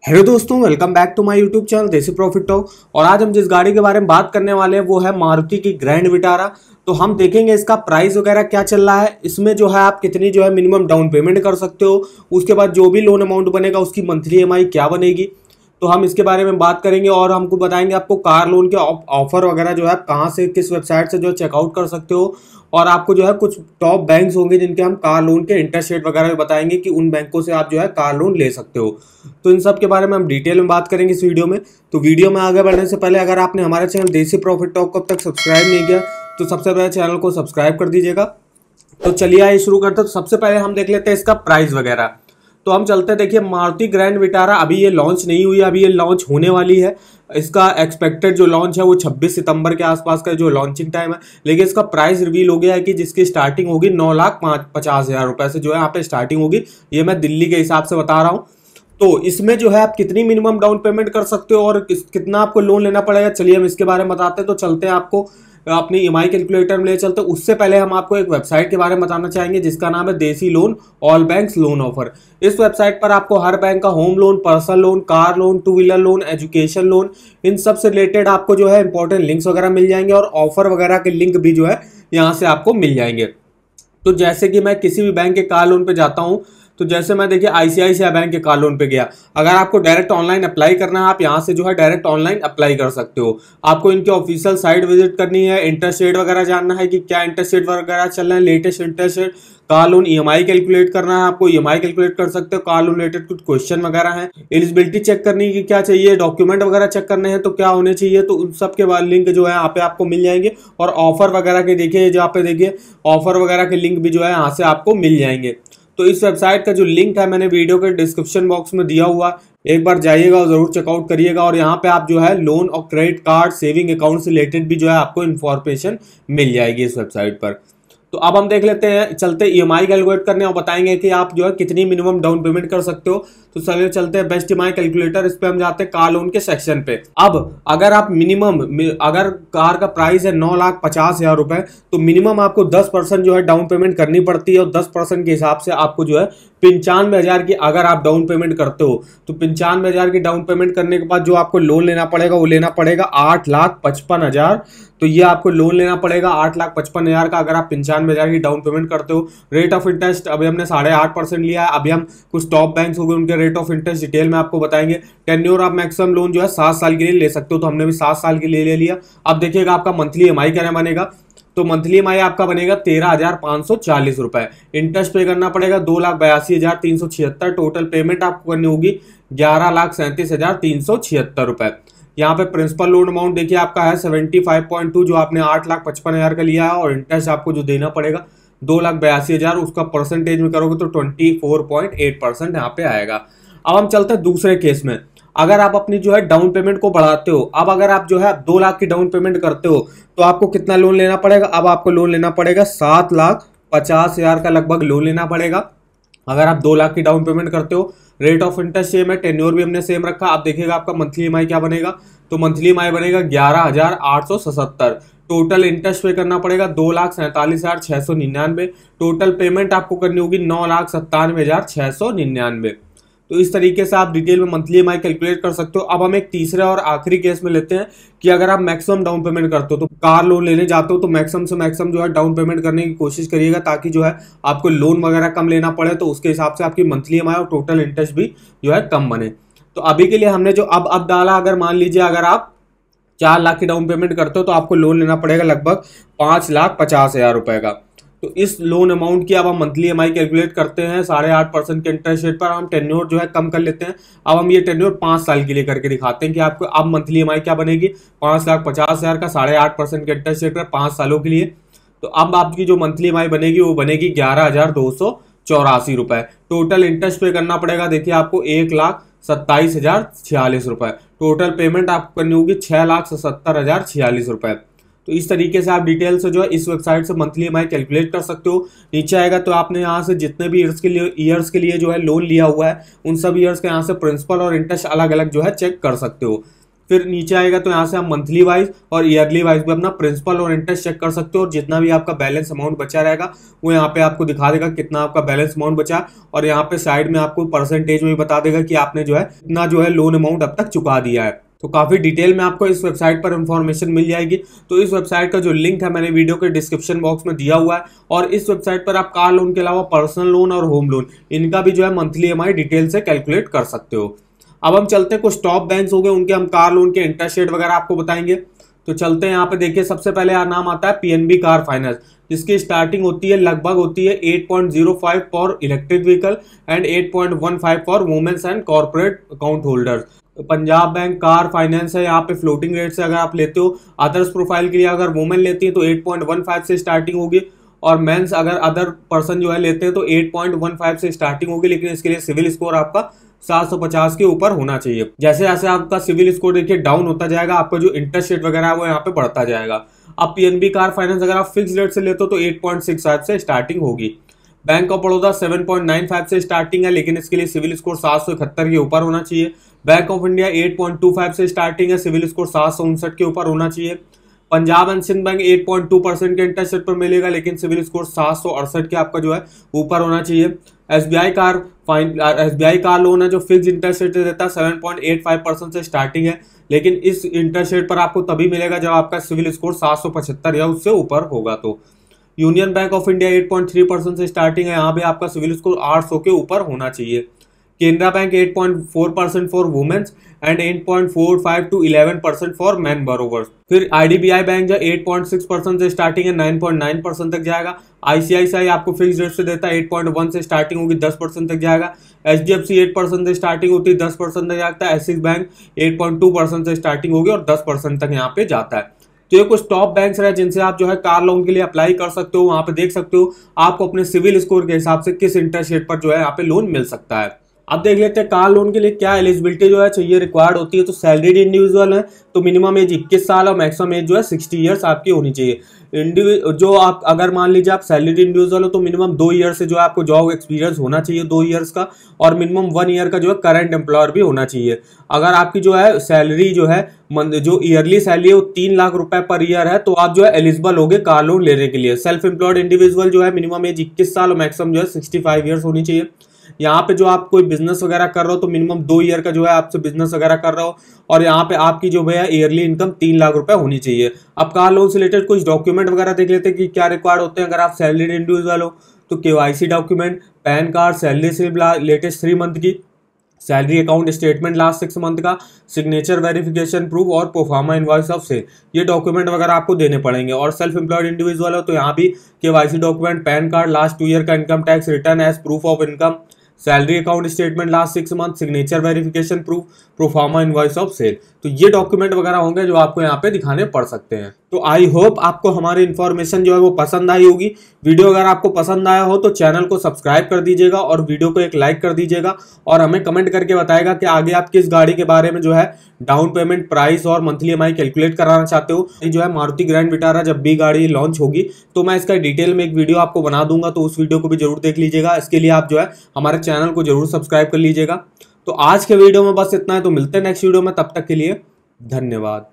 Hello दोस्तों, welcome back to my YouTube channel Desi Profit Talk. और आज हम जिस गाड़ी के बारे में बात करने वाले हैं वो है मारुति की ग्रैंड विटारा। तो हम देखेंगे इसका प्राइस वगैरह क्या चल रहा है, इसमें जो है आप कितनी जो है मिनिमम डाउन पेमेंट कर सकते हो, उसके बाद जो भी लोन अमाउंट बनेगा उसकी मंथली ईएमआई क्या बनेगी। तो हम इसके बारे में बात करेंगे और हमको बताएंगे आपको कार लोन के ऑफर वगैरह जो है आप कहाँ से किस वेबसाइट से जो चेकआउट कर सकते हो। और आपको जो है कुछ टॉप बैंक्स होंगे जिनके हम कार लोन के इंटरेस्ट रेट वगैरह भी बताएंगे कि उन बैंकों से आप जो है कार लोन ले सकते हो। तो इन सब के बारे में हम डिटेल में बात करेंगे इस वीडियो में। तो वीडियो में आगे बढ़ने से पहले अगर आपने हमारे चैनल देसी प्रॉफिट टॉक को अब तक सब्सक्राइब नहीं किया तो सबसे पहले चैनल को सब्सक्राइब कर दीजिएगा। तो चलिए आइए शुरू करते हैं। तो सबसे पहले हम देख लेते हैं इसका प्राइस वगैरह। तो हम चलते हैं, देखिए मारुति ग्रैंड विटारा अभी ये लॉन्च नहीं हुई है, अभी ये लॉन्च होने वाली है। इसका एक्सपेक्टेड जो लॉन्च है वो 26 सितंबर के आसपास का जो लॉन्चिंग टाइम है। लेकिन इसका प्राइस रिवील हो गया है कि जिसकी स्टार्टिंग होगी 9,50,000 रुपए से जो है यहाँ पे स्टार्टिंग होगी। ये मैं दिल्ली के हिसाब से बता रहा हूँ। तो इसमें जो है आप कितनी मिनिमम डाउन पेमेंट कर सकते हो और कितना आपको लोन लेना पड़ेगा, चलिए हम इसके बारे में बताते हैं। तो चलते हैं आपको अपनी ईएमआई कैलकुलेटर में ले चलते हैं। उससे पहले हम आपको एक वेबसाइट के बारे में बताना चाहेंगे जिसका नाम है देसी loan all banks loan offer. इस वेबसाइट पर आपको हर बैंक का home loan, personal loan, car loan, two wheeler loan, education loan, इन सब से रिलेटेड आपको जो है इंपॉर्टेंट लिंक्स वगैरह मिल जाएंगे और ऑफर वगैरह के लिंक भी जो है यहाँ से आपको मिल जाएंगे। तो जैसे कि मैं किसी भी बैंक के कार लोन पे जाता हूँ, तो जैसे मैं देखिए आईसीआईसीआई बैंक के कार लोन पे गया, अगर आपको डायरेक्ट ऑनलाइन अप्लाई करना है आप यहाँ से जो है डायरेक्ट ऑनलाइन अप्लाई कर सकते हो। आपको इनके ऑफिशियल साइट विजिट करनी है, इंटरेस्ट रेट वगैरह जानना है कि क्या इंटरेस्ट रेट वगैरह चल रहा है, latest interest rate, car loan EMI calculate करना है, आपको ईएमआई कैलकुलेट कर सकते हो, कार लोन रिलेटेड कुछ क्वेश्चन वगैरह हैं, एलिजिबिलिटी चेक करनी की क्या चाहिए, डॉक्यूमेंट वगैरह चेक करने हैं तो क्या होने चाहिए। तो उन सब के बाद लिंक जो है यहाँ पे आपको मिल जाएंगे। और ऑफर वगैरह के देखिए जहाँ पे देखिए ऑफर वगैरह के लिंक भी जो है यहाँ से आपको मिल जाएंगे। तो इस वेबसाइट का जो लिंक है मैंने वीडियो के डिस्क्रिप्शन बॉक्स में दिया हुआ, एक बार जाइएगा और जरूर चेकआउट करिएगा। और यहाँ पे आप जो है लोन और क्रेडिट कार्ड, सेविंग अकाउंट से रिलेटेड भी जो है आपको इन्फॉर्मेशन मिल जाएगी इस वेबसाइट पर। तो अब हम देख लेते हैं, चलते ईएमआई कैलकुलेट करने और बताएंगे कि आप जो है कितनी मिनिमम डाउन पेमेंट कर सकते हो। तो चलिए चलते हैं बेस्ट ईएमआई कैलकुलेटर, इस पे हम जाते हैं कार लोन के सेक्शन पे। अब अगर आप मिनिमम अगर कार का प्राइस है 9,50,000 रुपए तो मिनिमम आपको 10% जो है डाउन पेमेंट करनी पड़ती है। और 10% के हिसाब से आपको जो है 95,000 की अगर आप डाउन पेमेंट करते हो तो 95,000 की डाउन पेमेंट करने के बाद जो आपको लोन लेना पड़ेगा वो लेना पड़ेगा 8,55,000। तो ये आपको लोन लेना पड़ेगा 8,55,000 का अगर आप 95,000 की डाउन पेमेंट करते हो। रेट ऑफ इंटरेस्ट अभी हमने 8.5% लिया है। अभी हम कुछ टॉप बैंक्स हो गए उनके रेट ऑफ इंटरेस्ट डिटेल में आपको बताएंगे। टेन्योर आप मैक्सिमम लोन जो है 7 साल के लिए ले सकते हो, तो हमने भी 7 साल के लिए ले लिया। अब देखिएगा आपका मंथली ईएमआई क्या बनेगा। तो मंथली ईएमआई आपका बनेगा 13,540 रुपए। इंटरेस्ट पे करना पड़ेगा 2,82,376। टोटल पेमेंट आपको करनी होगी 11,37,376 रुपए। यहाँ पे प्रिंसिपल लोन अमाउंट देखिए आपका है 75.2 जो आपने 8,55,000 का लिया है। और इंटरेस्ट आपको जो देना पड़ेगा 2,82,000, उसका परसेंटेज में करोगे तो 24.8% यहाँ पे आएगा। अब हम चलते हैं दूसरे केस में। अगर आप अपनी जो है डाउन पेमेंट को बढ़ाते हो, अब अगर आप जो है 2 लाख की डाउन पेमेंट करते हो तो आपको कितना लोन लेना पड़ेगा। अब आपको लोन लेना पड़ेगा 7,50,000 का लगभग लोन लेना पड़ेगा अगर आप 2 लाख की डाउन पेमेंट करते हो। रेट ऑफ इंटरेस्ट सेम है, टेन्योर भी हमने सेम रखा। आप देखिएगा आपका मंथली ईएमआई क्या बनेगा। तो मंथली ईएमआई बनेगा 11,877। टोटल इंटरेस्ट पे करना पड़ेगा 2,47,699। टोटल पेमेंट आपको करनी होगी 9,97,699। तो इस तरीके से आप डिटेल में मंथली ईएमआई कैलकुलेट कर सकते हो। अब हम एक तीसरे और आखिरी केस में लेते हैं कि अगर आप मैक्सिमम डाउन पेमेंट करते हो तो कार लोन लेने जाते हो तो मैक्सिमम से मैक्सिमम जो है डाउन पेमेंट करने की कोशिश करिएगा ताकि जो है आपको लोन वगैरह कम लेना पड़े, तो उसके हिसाब से आपकी मंथली ईएमआई और टोटल इंटरेस्ट भी जो है कम बने। तो अभी के लिए हमने जो अब डाला, अगर मान लीजिए अगर आप 4 लाख की डाउन पेमेंट करते हो तो आपको लोन लेना पड़ेगा लगभग 5,50,000 रुपए का। तो इस लोन अमाउंट की अब हम मंथली ईएमआई कैलकुलेट करते हैं 8.5% के इंटरेस्ट रेट पर। हम टेन्योर जो है कम कर लेते हैं। अब हम ये टेन्योर 5 साल के लिए करके दिखाते हैं कि आपको अब मंथली ईएमआई क्या बनेगी। 5,50,000 का 8.5% के इंटरेस्ट रेट पर 5 सालों के लिए। तो अब आपकी जो मंथली ईएमआई बनेगी वो बनेगी 11,284 रुपए। टोटल इंटरेस्ट पे करना पड़ेगा देखिए आपको 1,27,046 रुपए। टोटल पेमेंट आपको करनी होगी 6,77,046 रुपए। तो इस तरीके से आप डिटेल से जो है इस वेबसाइट से मंथली ईएमआई कैलकुलेट कर सकते हो। नीचे आएगा तो आपने यहाँ से जितने भी ईयर्स के लिए जो है लोन लिया हुआ है उन सब ईयर्स के यहाँ से प्रिंसिपल और इंटरेस्ट अलग अलग जो है चेक कर सकते हो। फिर नीचे आएगा तो यहाँ से आप मंथली वाइज और ईयरली वाइज भी अपना प्रिंसिपल और इंटरेस्ट चेक कर सकते हो, और जितना भी आपका बैलेंस अमाउंट बचा रहेगा वो यहाँ पे आपको दिखा देगा कितना आपका बैलेंस अमाउंट बचा, और यहाँ पे साइड में आपको परसेंटेज में भी बता देगा कि आपने जो है इतना जो है लोन अमाउंट अब तक चुका दिया है। तो काफी डिटेल में आपको इस वेबसाइट पर इंफॉर्मेशन मिल जाएगी। तो इस वेबसाइट का जो लिंक है मैंने वीडियो के डिस्क्रिप्शन बॉक्स में दिया हुआ है, और इस वेबसाइट पर आप कार लोन के अलावा पर्सनल लोन और होम लोन इनका भी जो है मंथली ईएमआई डिटेल से कैलकुलेट कर सकते हो। अब हम चलते हैं कुछ टॉप बैंक्स हो गए, उनके हम कार लोन के इंटरेस्ट रेट वगैरह आपको बताएंगे। तो चलते हैं यहाँ पे, देखिए सबसे पहले नाम आता है पीएनबी कार फाइनेंस, जिसकी स्टार्टिंग होती है लगभग होती है 8.05 for electric vehicle and 8.15 for womens and corporate account holders. Punjab bank car finance है, यहाँ पे फ्लोटिंग रेट से अगर आप लेते हो। अदर्स प्रोफाइल के लिए अगर वुमेन लेती है तो 8.15 से स्टार्टिंग होगी, और मेंस अगर अदर पर्सन जो है लेते हैं तो 8.15 से स्टार्टिंग होगी, लेकिन इसके लिए सिविल स्कोर आपका 750 के ऊपर होना चाहिए। जैसे जैसे आपका सिविल स्कोर देखिए डाउन होता जाएगा, आपका जो इंटरेस्ट रेट वगैरह है वो यहाँ पे बढ़ता जाएगा। अब पीएनबी कार फाइनेंस अगर आप फिक्स रेट से लेते हो तो 8.65 से स्टार्टिंग होगी। बैंक ऑफ बड़ौदा 7.95 से स्टार्टिंग है, लेकिन इसके लिए सिविल स्कोर 771 के ऊपर होना चाहिए। बैंक ऑफ इंडिया 8.25 से स्टार्टिंग है, सिविल स्कोर 759 के ऊपर होना चाहिए। पंजाब एंड सिंध बैंक 8.2% के इंटरेस्ट रेट पर मिलेगा, लेकिन सिविल स्कोर 768 के आपका जो है ऊपर होना चाहिए। एसबीआई कार लोन है जो फिक्स इंटरेस्ट रेट देता है 7.85% से स्टार्टिंग है, लेकिन इस इंटरेस्ट रेट पर आपको तभी मिलेगा जब आपका सिविल स्कोर 775 या उससे ऊपर होगा। तो यूनियन बैंक ऑफ इंडिया 8.3% से स्टार्टिंग है, यहाँ पे आपका सिविल स्कोर 800 के ऊपर होना चाहिए। Canara bank 8.4% for womens and 8.45 to 11% for man borrowers. फिर आईडीबीआई बैंक जो 8.6% से स्टार्टिंग है 9.9% तक जाएगा। आईसीआईसीआई आपको फिक्स रेट से देता है 8.1 से स्टार्टिंग होगी 10% तक जाएगा। एचडीएफसी 8% से स्टार्टिंग होती है 10% तक जाता है। एक्सिस बैंक 8.2% से स्टार्टिंग होगी और 10% तक यहाँ पे जाता है। तो ये कुछ टॉप बैंक्स है जिनसे आप जो है कार लोन के लिए अप्लाई कर सकते हो। वहां पे देख सकते हो आपको अपने सिविल स्कोर के हिसाब से किस इंटरेस्ट रेट पर जो है यहाँ पे लोन मिल सकता है। अब देख लेते हैं कार लोन के लिए क्या एलिजिबिलिटी जो है चाहिए रिक्वायर्ड होती है। तो सैलरीड इंडिविजुअल है तो मिनिमम एज 21 साल और मैक्सिमम एज जो है 60 ईयर्स आपकी होनी चाहिए। जो आप अगर मान लीजिए आप सैलरीड इंडिविजुअल हो तो मिनिमम 2 ईयर से जो है आपको जॉब एक्सपीरियंस होना चाहिए 2 ईयर्स का, और मिनिमम 1 ईयर का जो है करंट एम्प्लॉयर भी होना चाहिए। अगर आपकी जो है सैलरी जो है जो ईयरली सैलरी है वो 3 लाख रुपए पर ईयर है तो आप जो है एलिजिबल होगे कार लोन लेने के लिए। सेल्फ एम्प्लॉयड इंडिविजुअल जो है मिनिमम एज 21 साल और मैक्सिमम जो है 65 ईयर्स होनी चाहिए। यहाँ पे जो आप कोई बिजनेस वगैरह कर रहे हो तो मिनिमम 2 ईयर का जो है आपसे बिजनेस वगैरह कर रहे हो, और यहाँ पे आपकी जो है ईयरली इनकम 3 लाख रुपए होनी चाहिए। अब कार लोन से रिलेटेड कुछ डॉक्यूमेंट वगैरह देख लेते हैं कि क्या रिक्वायर्ड होते हैं। अगर आप सैलरीड इंडिविजुअल हो तो KYC document, pan card, salary slip latest 3 month की, salary account statement last 6 month का, सिग्नेचर वेरिफिकेशन प्रूफ और प्रोफार्मा इनवॉइस ऑफ सेल, ये डॉक्यूमेंट वगैरह आपको देने पड़ेंगे। और सेल्फ एम्प्लॉयड इंडिविजुअल हो तो यहाँ भी KYC document, pan card, last 2 year का income tax return as proof of income, salary account statement last 6 month, signature verification proof, proforma invoice of sale, तो ये डॉक्यूमेंट वगैरह होंगे जो आपको यहाँ पे दिखाने पड़ सकते हैं। तो आई होप आपको हमारी इन्फॉर्मेशन जो है वो पसंद आई होगी। वीडियो अगर आपको पसंद आया हो तो चैनल को सब्सक्राइब कर दीजिएगा और वीडियो को एक लाइक कर दीजिएगा, और हमें कमेंट करके बताएगा कि आगे आप किस गाड़ी के बारे में जो है डाउन पेमेंट, प्राइस और मंथली ईएमआई कैलकुलेट कराना चाहते हो। ये जो है मारुति ग्रैंड विटारा जब भी गाड़ी लॉन्च होगी तो मैं इसका डिटेल में एक वीडियो आपको बना दूंगा, तो उस वीडियो को भी जरूर देख लीजिएगा। इसके लिए आप जो है हमारे चैनल को जरूर सब्सक्राइब कर लीजिएगा। तो आज के वीडियो में बस इतना है, तो मिलते हैं नेक्स्ट वीडियो में, तब तक के लिए धन्यवाद।